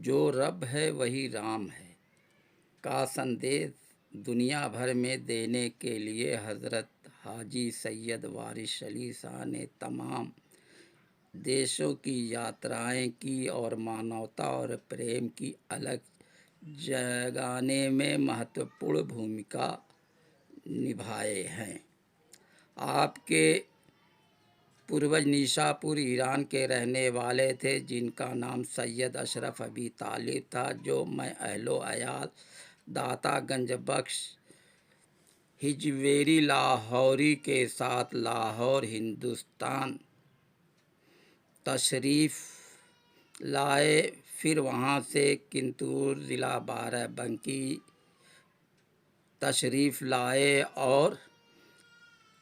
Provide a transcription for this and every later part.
जो रब है वही राम है का संदेश दुनिया भर में देने के लिए हज़रत हाजी सैयद वारिस अली शाह ने तमाम देशों की यात्राएं की और मानवता और प्रेम की अलग जगाने में महत्वपूर्ण भूमिका निभाए हैं। आपके पूर्वज निशापुर ईरान के रहने वाले थे, जिनका नाम सैयद अशरफ अबी तालिब था, जो मैं अहलो अयाल दाता गंज बख्श हिजवेरी लाहौरी के साथ लाहौर हिंदुस्तान तशरीफ़ लाए। फिर वहाँ से किंतूर ज़िला बाराबंकी तशरीफ़ लाए और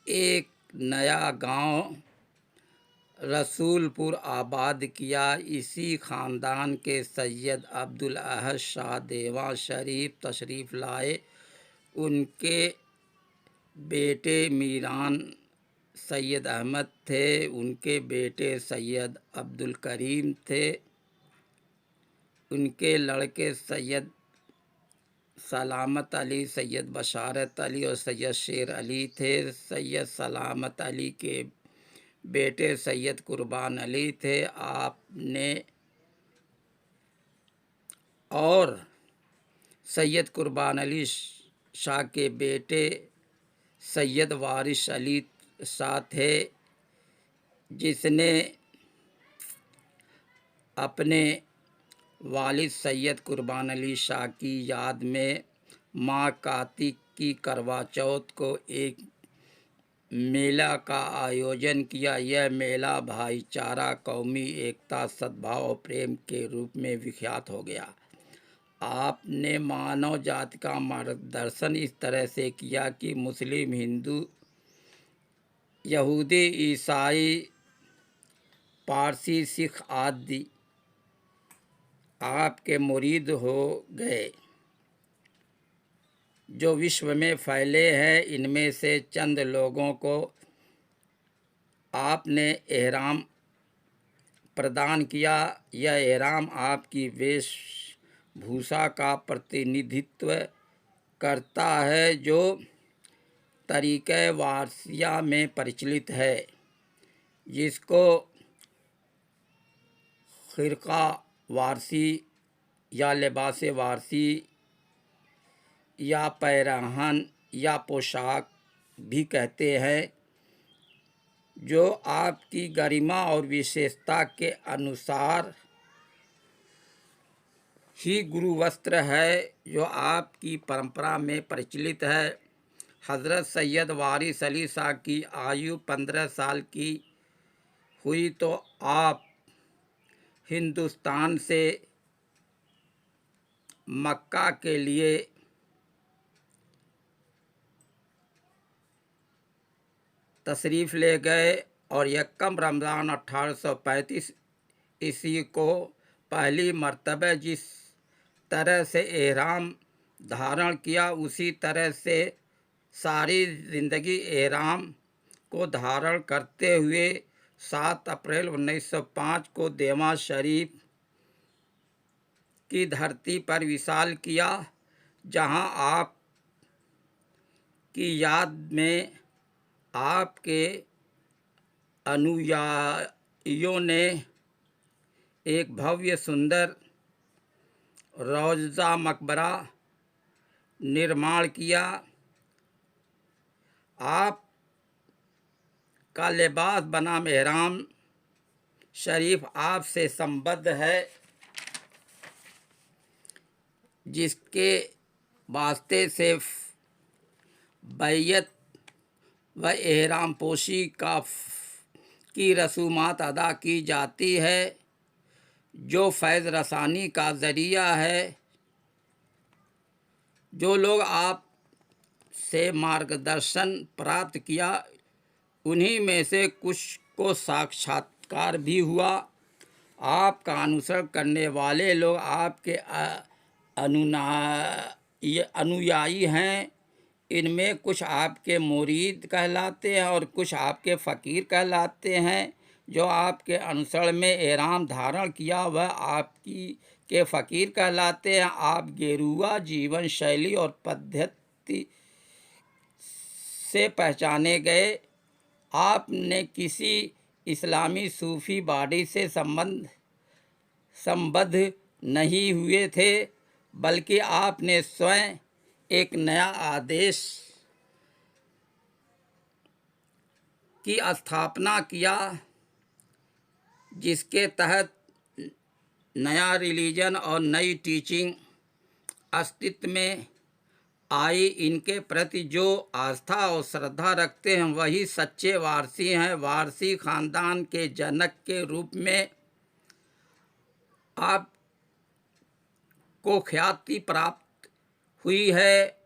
एक नया गांव रसूलपुर आबाद किया। इसी ख़ानदान के सैयद अब्दुल अहद शाह देवा शरीफ तशरीफ़ लाए। उनके बेटे मीरान सैयद अहमद थे, उनके बेटे सैयद अब्दुल करीम थे, उनके लड़के सैयद सलामत अली, सैयद बशारत अली और सैयद शेर अली थे। सैयद सलामत अली के बेटे सैयद कुर्बान अली थे। आपने और सैयद कुर्बान अली शाह के बेटे सैयद वारिस अली शाह थे, जिसने अपने वालिद सैयद कुर्बान अली शाह की याद में माँ कार्तिक की करवा चौथ को एक मेला का आयोजन किया। यह मेला भाईचारा, कौमी एकता, सद्भाव और प्रेम के रूप में विख्यात हो गया। आपने मानव जाति का मार्गदर्शन इस तरह से किया कि मुस्लिम, हिंदू, यहूदी, ईसाई, पारसी, सिख आदि आपके मुरीद हो गए, जो विश्व में फैले हैं। इनमें से चंद लोगों को आपने एहराम प्रदान किया। यह एहराम आपकी वेशभूषा का प्रतिनिधित्व करता है, जो तरीक़े वारसिया में प्रचलित है, जिसको खिरका वारसी या लिबास वारसी या पैरहन या पोशाक भी कहते हैं, जो आपकी गरिमा और विशेषता के अनुसार ही गुरु वस्त्र है, जो आपकी परंपरा में प्रचलित है। हज़रत सैयद वारिस अली शाह की आयु 15 साल की हुई तो आप हिंदुस्तान से मक्का के लिए तशरीफ़ ले गए और यकम रमज़ान 1835 ईस्वी को पहली मर्तबा जिस तरह से एहराम धारण किया, उसी तरह से सारी ज़िंदगी एहराम को धारण करते हुए 7 अप्रैल 1905 को देवा शरीफ की धरती पर विशाल किया, जहां आप की याद में आपके अनुयायियों ने एक भव्य सुंदर रौज़ा मकबरा निर्माण किया। आप का लिबास बनाम एहराम शरीफ आपसे संबद्ध है, जिसके वास्ते से बैयत व एहराम पोशी की रसूमात अदा की जाती है, जो फैज़ रसानी का ज़रिया है। जो लोग आप से मार्गदर्शन प्राप्त किया, उन्हीं में से कुछ को साक्षात्कार भी हुआ। आपका अनुसरण करने वाले लोग आपके अनुयायी हैं। इनमें कुछ आपके मुरीद कहलाते हैं और कुछ आपके फ़कीर कहलाते हैं। जो आपके अनुसरण में एहराम धारण किया, वह आपकी के फ़कीर कहलाते हैं। आप गेरुआ जीवन शैली और पद्धति से पहचाने गए। आपने किसी इस्लामी सूफी बॉडी से संबद्ध नहीं हुए थे, बल्कि आपने स्वयं एक नया आदेश की स्थापना किया, जिसके तहत नया रिलीजन और नई टीचिंग अस्तित्व में आई। इनके प्रति जो आस्था और श्रद्धा रखते हैं वही सच्चे वारसी हैं। वारसी खानदान के जनक के रूप में आप को ख्याति प्राप्त हुई है।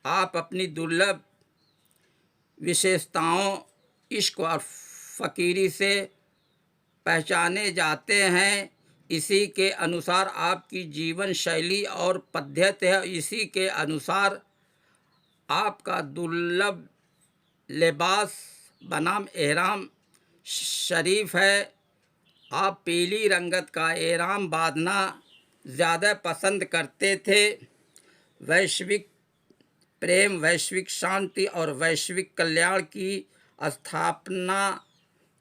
आप अपनी दुर्लभ विशेषताओं, इश्क और फ़कीरी से पहचाने जाते हैं। इसी के अनुसार आपकी जीवन शैली और पद्धति है। इसी के अनुसार आपका दुर्लभ लिबास बनाम एहराम शरीफ है। आप पीली रंगत का एहराम बांधना ज़्यादा पसंद करते थे। वैश्विक प्रेम, वैश्विक शांति और वैश्विक कल्याण की स्थापना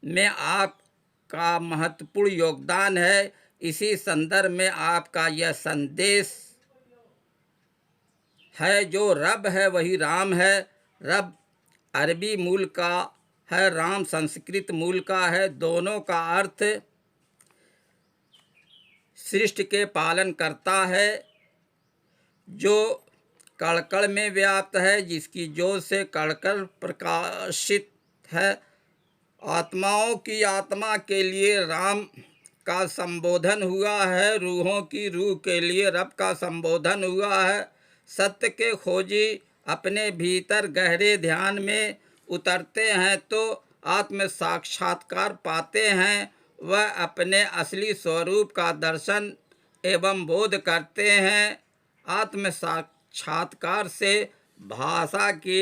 में आपका महत्वपूर्ण योगदान है। इसी संदर्भ में आपका यह संदेश है, जो रब है वही राम है। रब अरबी मूल का है, राम संस्कृत मूल का है। दोनों का अर्थ सृष्टि के पालन करता है, जो कण-कण में व्याप्त है, जिसकी ज्योत से कण-कण प्रकाशित है। आत्माओं की आत्मा के लिए राम का संबोधन हुआ है। रूहों की रूह के लिए रब का संबोधन हुआ है। सत्य के खोजी अपने भीतर गहरे ध्यान में उतरते हैं तो आत्म साक्षात्कार पाते हैं। वह अपने असली स्वरूप का दर्शन एवं बोध करते हैं। आत्म साक्षात्कार से भाषा के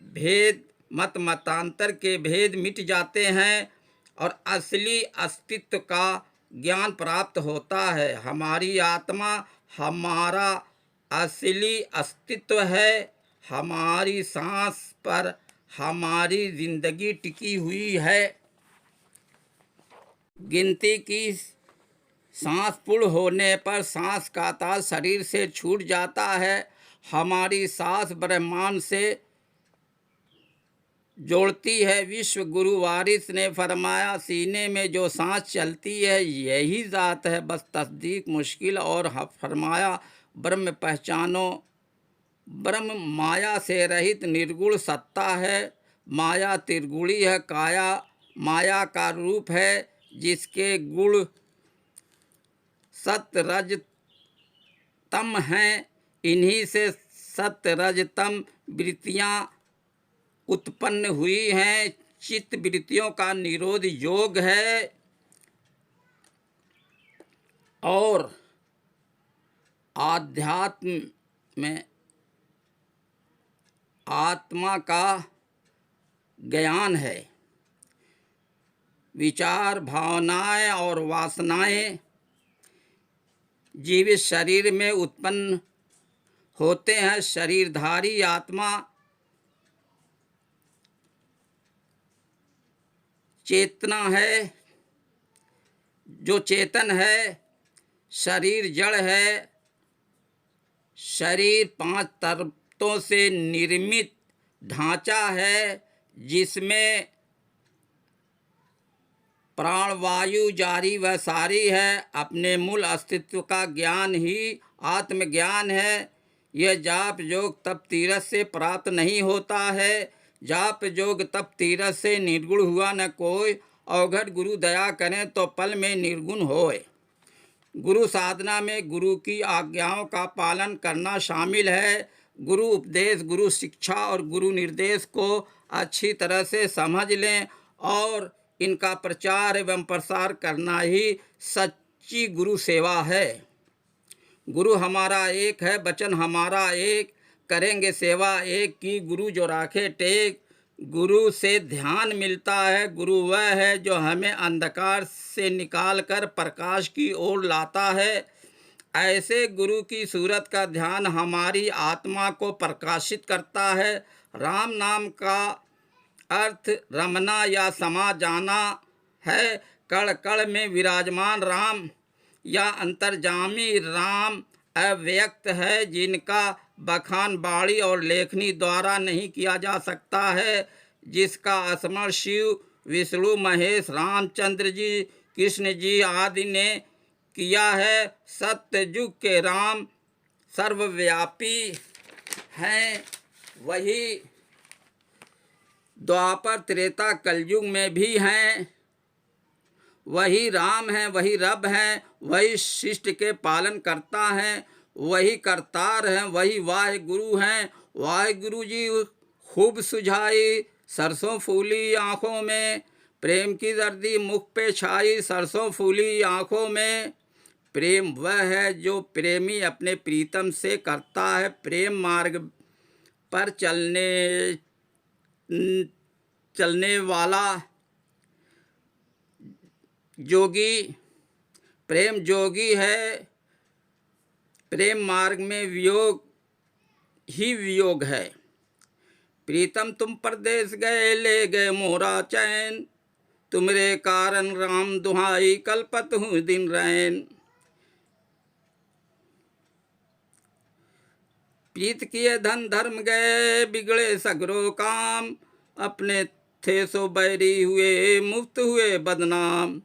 भेद, मतांतर के भेद मिट जाते हैं और असली अस्तित्व का ज्ञान प्राप्त होता है। हमारी आत्मा हमारा असली अस्तित्व है। हमारी सांस पर हमारी जिंदगी टिकी हुई है। गिनती की सांस पूर्ण होने पर सांस का ताल शरीर से छूट जाता है। हमारी सांस ब्रह्मांड से जोड़ती है। विश्व गुरु वारिस ने फरमाया, सीने में जो सांस चलती है यही ज़ात है, बस तस्दीक मुश्किल। और फरमाया, ब्रह्म पहचानो, ब्रह्म माया से रहित निर्गुण सत्ता है। माया त्रिगुणी है। काया माया का रूप है, जिसके गुण सत्य रज तम हैं। इन्हीं से सत्य रज तम वृत्तियाँ उत्पन्न हुई हैं। चित्त वृत्तियों का निरोध योग है और आध्यात्म में आत्मा का ज्ञान है। विचार, भावनाएं और वासनाएं जीवित शरीर में उत्पन्न होते हैं। शरीरधारी आत्मा चेतना है, जो चेतन है। शरीर जड़ है। शरीर 5 तत्वों से निर्मित ढांचा है, जिसमें प्राण वायु जारी व सारी है। अपने मूल अस्तित्व का ज्ञान ही आत्मज्ञान है। यह जाप योग तप तीरथ से प्राप्त नहीं होता है। जाप योग तप तीरथ से निर्गुण हुआ न कोई। अवघट गुरु दया करें तो पल में निर्गुण होए। गुरु साधना में गुरु की आज्ञाओं का पालन करना शामिल है। गुरु उपदेश, गुरु शिक्षा और गुरु निर्देश को अच्छी तरह से समझ लें और इनका प्रचार एवं प्रसार करना ही सच्ची गुरु सेवा है। गुरु हमारा एक है, वचन हमारा एक, करेंगे सेवा एक की। गुरु जो राखे टेक, गुरु से ध्यान मिलता है। गुरु वह है जो हमें अंधकार से निकालकर प्रकाश की ओर लाता है। ऐसे गुरु की सूरत का ध्यान हमारी आत्मा को प्रकाशित करता है। राम नाम का अर्थ रमना या समा जाना है। कण कण में विराजमान राम या अंतर्जामी राम अव्यक्त है, जिनका बखान वाणी और लेखनी द्वारा नहीं किया जा सकता है, जिसका स्मरण शिव, विष्णु, महेश, रामचंद्र जी, कृष्ण जी आदि ने किया है। सत्ययुग के राम सर्वव्यापी हैं, वही द्वापर त्रेता कलयुग में भी हैं। वही राम हैं, वही रब हैं, वही शिष्ट के पालन करता हैं, वही करतार हैं, वही वाहे गुरु हैं। वाहे गुरु जी खूब सुझाई, सरसों फूली आँखों में, प्रेम की दर्दी मुख पे छाई, सरसों फूली आँखों में। प्रेम वह है जो प्रेमी अपने प्रीतम से करता है। प्रेम मार्ग पर चलने वाला जोगी प्रेम जोगी है। प्रेम मार्ग में वियोग ही वियोग है। प्रीतम तुम परदेस गए, ले गए मोरा चैन, तुमरे कारण राम दुहाई, कल्पत हूँ दिन रैन। प्रीत किए धन धर्म गए, बिगड़े सगरो काम, अपने थे सो बैरी हुए, मुफ्त हुए बदनाम।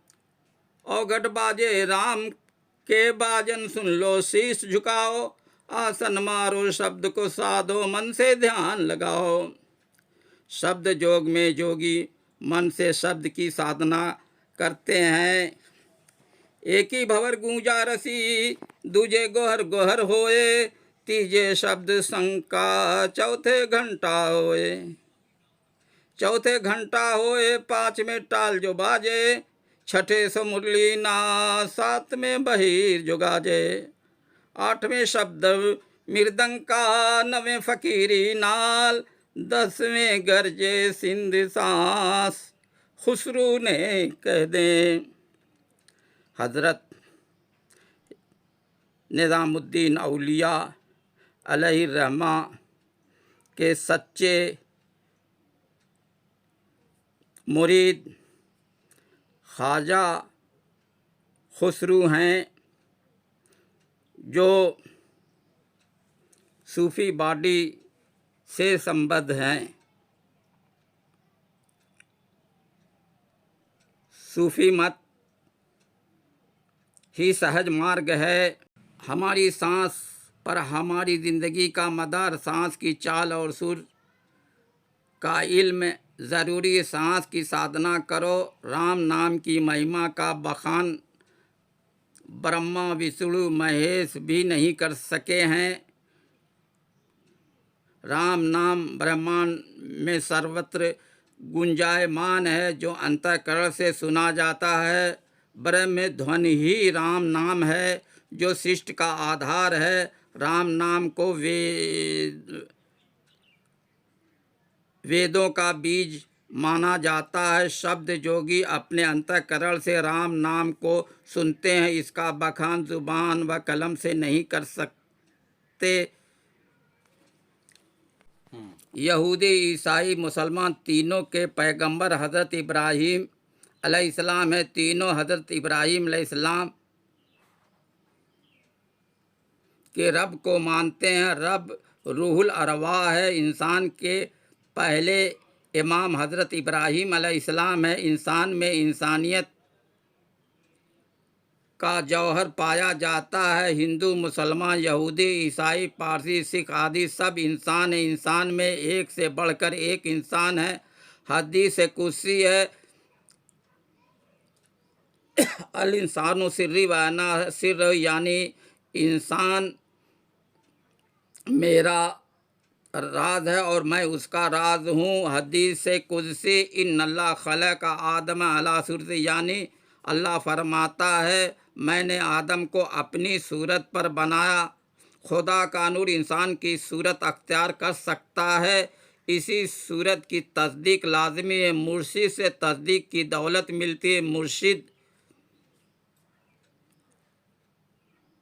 औघट बाजे राम के बाजन, सुन लो शीश झुकाओ, आसन मारो शब्द को साधो, मन से ध्यान लगाओ। शब्द जोग में जोगी मन से शब्द की साधना करते हैं। एक ही भंवर गूंजा रसी, दूजे गोहर गोहर होए, तीजे शब्द शंका, चौथे घंटा होए। चौथे घंटा होए, पाँचवें टाल जो बाजे, छठे सो मुरली ना, सातवें बहिर जो गाजे। आठवें शब्द मृदंग का, नवें फकीरी नाल, 10वें गरजे सिंध सांस, खुसरू ने कह दे। हजरत निज़ामुद्दीन औलिया अलैहिर्रहमा के सच्चे मुरीद ख्वाजा खुसरू हैं, जो सूफी बॉडी से संबद्ध हैं। सूफी मत ही सहज मार्ग है। हमारी सांस पर हमारी ज़िंदगी का मदार, सांस की चाल और सुर का इल्म ज़रूरी। सांस की साधना करो। राम नाम की महिमा का बखान ब्रह्मा, विष्णु, महेश भी नहीं कर सके हैं। राम नाम ब्रह्मांड में सर्वत्र गुंजायमान है, जो अंतःकरण से सुना जाता है। ब्रह्म ध्वनि ही राम नाम है, जो सृष्टि का आधार है। राम नाम को वेदों का बीज माना जाता है। शब्द जोगी अपने अंतःकरण से राम नाम को सुनते हैं। इसका बखान जुबान व कलम से नहीं कर सकते। यहूदी, ईसाई, मुसलमान तीनों के पैगंबर हज़रत इब्राहीम अलैहिस्सलाम है। तीनों हज़रत इब्राहीम अलैहिस्सलाम के रब को मानते हैं। रब रूहुल अरवाह है। इंसान के पहले इमाम हज़रत इब्राहीम अलैहिस्सलाम है। इंसान में इंसानियत का जौहर पाया जाता है। हिंदू, मुसलमान, यहूदी, ईसाई, पारसी, सिख आदि सब इंसान है। इंसान में एक से बढ़कर एक इंसान है। हदीस कुदसी है, अल इंसानो सिर्री व अना सिर्र, यानी इंसान मेरा राज है और मैं उसका राज हूँ। हदीस कुदसी, इन्नल्लाह खलक़ आदम अला सूरति, यानी अल्लाह फरमाता है, मैंने आदम को अपनी सूरत पर बनाया। खुदा का नूर इंसान की सूरत अख्तियार कर सकता है। इसी सूरत की तस्दीक लाज़मी है। मुर्शिद से तस्दीक की दौलत मिलती है। मुर्शिद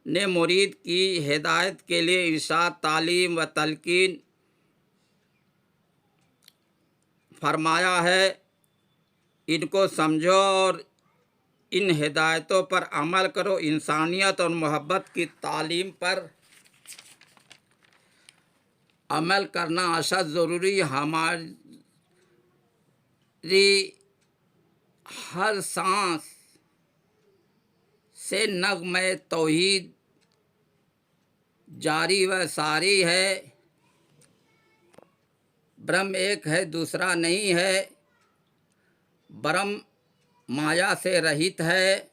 ने मुरीद की हिदायत के लिए इरशाद, तालीम व तलकीन फरमाया है। इनको समझो और इन हिदायतों पर अमल करो। इंसानियत और मोहब्बत की तालीम पर अमल करना अशद ज़रूरी। हमारी हर सांस से नग़्मे तौहीद जारी व सारी है। ब्रह्म एक है, दूसरा नहीं है। ब्रह्म माया से रहित है।